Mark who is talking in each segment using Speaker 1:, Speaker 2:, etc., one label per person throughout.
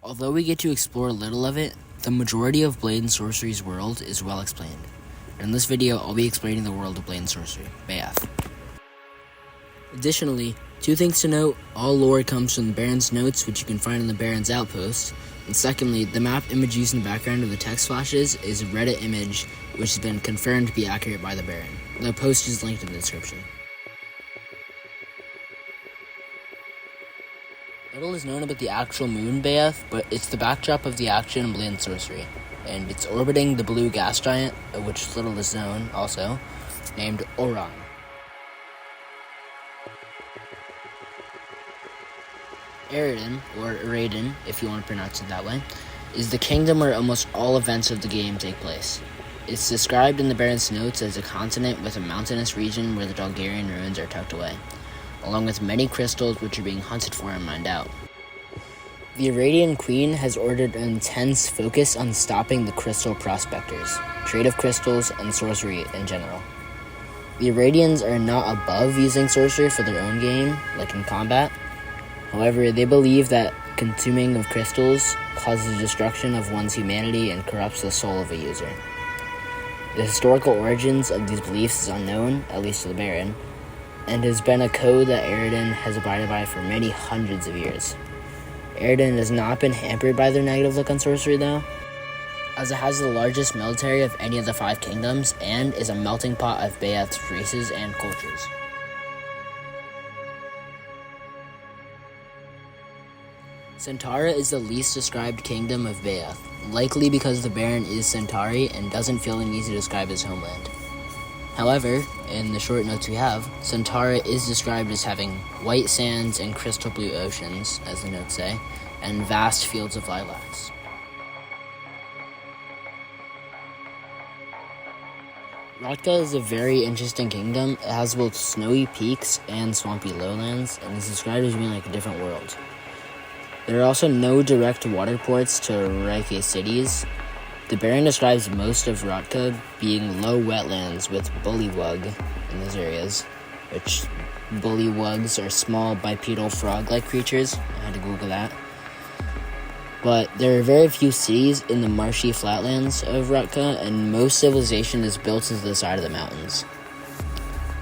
Speaker 1: Although we get to explore a little of it, the majority of Blade and Sorcery's world is well explained. In this video, I'll be explaining the world of Blade and Sorcery, Byeth. Additionally, two things to note: all lore comes from the Baron's notes, which you can find in the Baron's outpost. And secondly, the map image used in the background of the text flashes is a Reddit image, which has been confirmed to be accurate by the Baron. The post is linked in the description. Little is known about the actual moon, Byeth, but it's the backdrop of the action in Blade and Sorcery, and it's orbiting the blue gas giant, of which little is known also, named Orion. Eridan, or Eridan, if you want to pronounce it that way, is the kingdom where almost all events of the game take place. It's described in the Baron's notes as a continent with a mountainous region where the Dalgarian ruins are tucked away, along with many crystals which are being hunted for and mined out. The Iradian Queen has ordered an intense focus on stopping the crystal prospectors, trade of crystals, and sorcery in general. The Iradians are not above using sorcery for their own gain, like in combat. However, they believe that consuming of crystals causes destruction of one's humanity and corrupts the soul of a user. The historical origins of these beliefs is unknown, at least to the Baron, and has been a code that Eridan has abided by for many hundreds of years. Eridan has not been hampered by their negative look on sorcery, though, as it has the largest military of any of the 5 kingdoms and is a melting pot of Byeth's races and cultures. Centaura is the least described kingdom of Byeth, likely because the Baron is Centauri and doesn't feel the need to describe his homeland. However, in the short notes we have, Centaura is described as having white sands and crystal blue oceans, as the notes say, and vast fields of lilacs. Rotka is a very interesting kingdom. It has both snowy peaks and swampy lowlands, and is described as being like a different world. There are also no direct water ports to Reike cities. The Baron describes most of Rotka being low wetlands with bullywug in those areas, which bullywugs are small bipedal frog-like creatures. I had to Google that. But there are very few cities in the marshy flatlands of Rotka, and most civilization is built into the side of the mountains.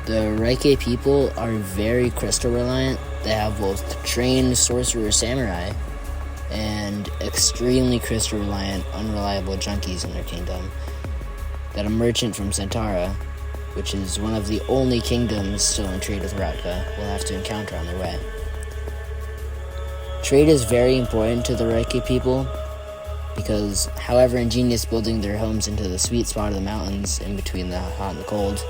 Speaker 1: The Reike people are very crystal reliant. They have both trained sorcerer samurai and extremely crystal reliant, unreliable junkies in their kingdom that a merchant from Centaura, which is one of the only kingdoms still in trade with Rotka, will have to encounter on their way. Trade is very important to the Reiki people because, however ingenious building their homes into the sweet spot of the mountains in between the hot and the cold,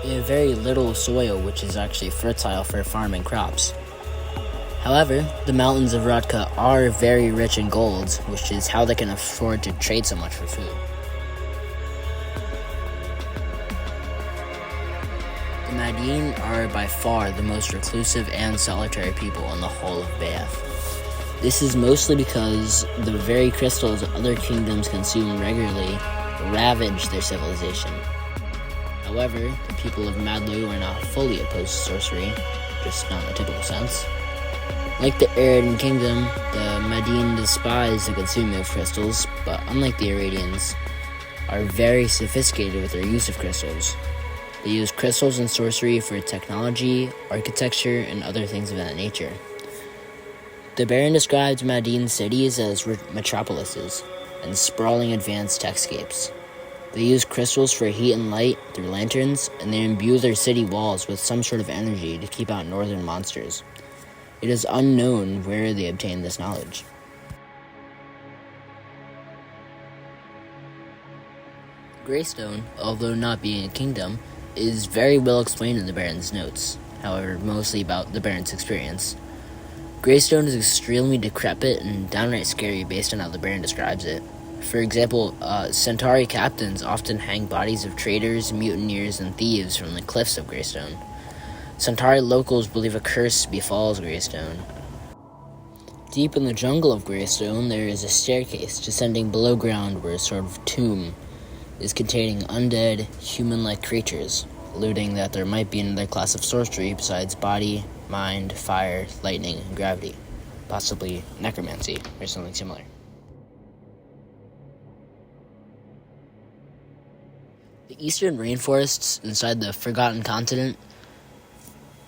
Speaker 1: they have very little soil which is actually fertile for farming crops. However, the mountains of Rotka are very rich in gold, which is how they can afford to trade so much for food. The Madine are by far the most reclusive and solitary people in the whole of Byeth. This is mostly because the very crystals other kingdoms consume regularly ravage their civilization. However, the people of Madlu are not fully opposed to sorcery, just not in a typical sense. Like the Eridan kingdom, the Madine despise the consuming of crystals, but unlike the Iradians, are very sophisticated with their use of crystals. They use crystals in sorcery for technology, architecture, and other things of that nature. The Baron describes Madine cities as metropolises and sprawling advanced techscapes. They use crystals for heat and light through lanterns, and they imbue their city walls with some sort of energy to keep out northern monsters. It is unknown where they obtain this knowledge. Greystone, although not being a kingdom, is very well explained in the Baron's notes, however mostly about the Baron's experience. Greystone is extremely decrepit and downright scary based on how the Baron describes it. For example, Centauri captains often hang bodies of traitors, mutineers, and thieves from the cliffs of Greystone. Centauri locals believe a curse befalls Greystone. Deep in the jungle of Greystone, there is a staircase descending below ground where a sort of tomb is containing undead, human-like creatures, alluding that there might be another class of sorcery besides body, mind, fire, lightning, and gravity. possibly necromancy or something similar. The eastern rainforests inside the Forgotten Continent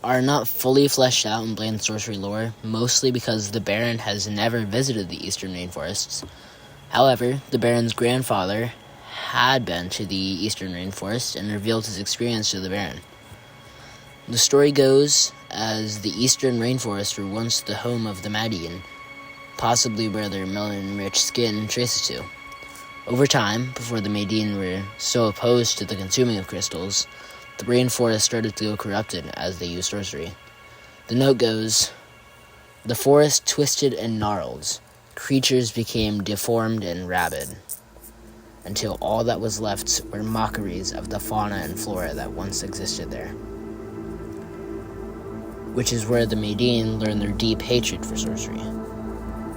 Speaker 1: are not fully fleshed out in Blade and Sorcery lore, mostly because the Baron has never visited the eastern rainforests. However, the Baron's grandfather had been to the eastern rainforest and revealed his experience to the Baron. The story goes as the eastern rainforests were once the home of the Madian, possibly where their melanin-rich skin traces to. Over time, before the Madian were so opposed to the consuming of crystals, the rainforest started to go corrupted as they used sorcery. The note goes, "The forest twisted and gnarled. Creatures became deformed and rabid, until all that was left were mockeries of the fauna and flora that once existed there." Which is where the Madian learned their deep hatred for sorcery.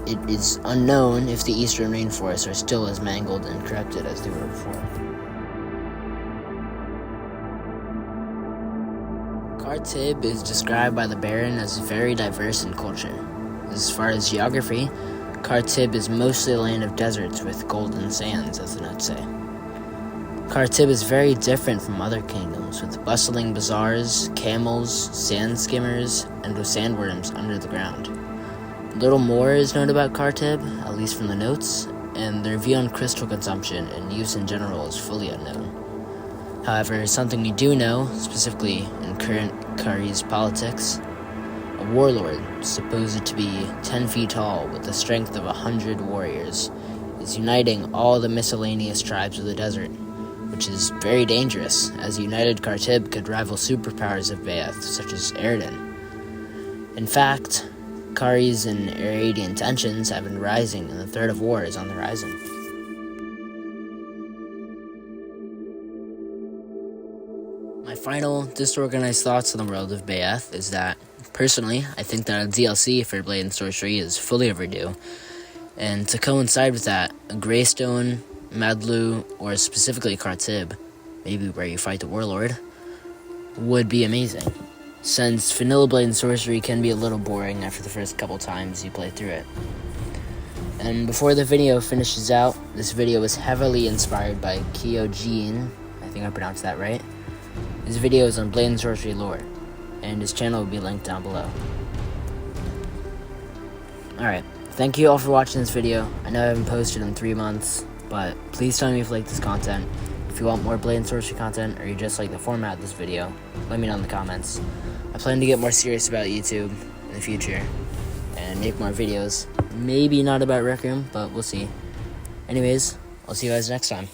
Speaker 1: It is unknown if the eastern rainforests are still as mangled and corrupted as they were before. Khartib is described by the Baron as very diverse in culture. As far as geography, Khartib is mostly a land of deserts with golden sands, as the notes say. Khartib is very different from other kingdoms, with bustling bazaars, camels, sand skimmers, and with sandworms under the ground. Little more is known about Khartib, at least from the notes, and their view on crystal consumption and use in general is fully unknown. However, something we do know, specifically in current Kari's politics, a warlord, supposed to be 10 feet tall with the strength of 100 warriors, is uniting all the miscellaneous tribes of the desert, which is very dangerous, as united Khartib could rival superpowers of Byeth, such as Eridan. In fact, Kari's and Aradian tensions have been rising, and the threat of war is on the horizon. My final disorganized thoughts on the world of Byeth is that, personally, I think that a DLC for Blade and Sorcery is fully overdue, and to coincide with that, a Greystone, Madlu, or specifically Khartib, maybe where you fight the warlord, would be amazing, since vanilla Blade and Sorcery can be a little boring after the first couple times you play through it. And before the video finishes out, this video was heavily inspired by Kyojin, I think I pronounced that right. His video is on Blade and Sorcery lore, and his channel will be linked down below. Alright, thank you all for watching this video. I know I haven't posted in 3 months, but please tell me if you like this content. If you want more Blade and Sorcery content, or you just like the format of this video, let me know in the comments. I plan to get more serious about YouTube in the future, and make more videos. Maybe not about Rec Room, but we'll see. Anyways, I'll see you guys next time.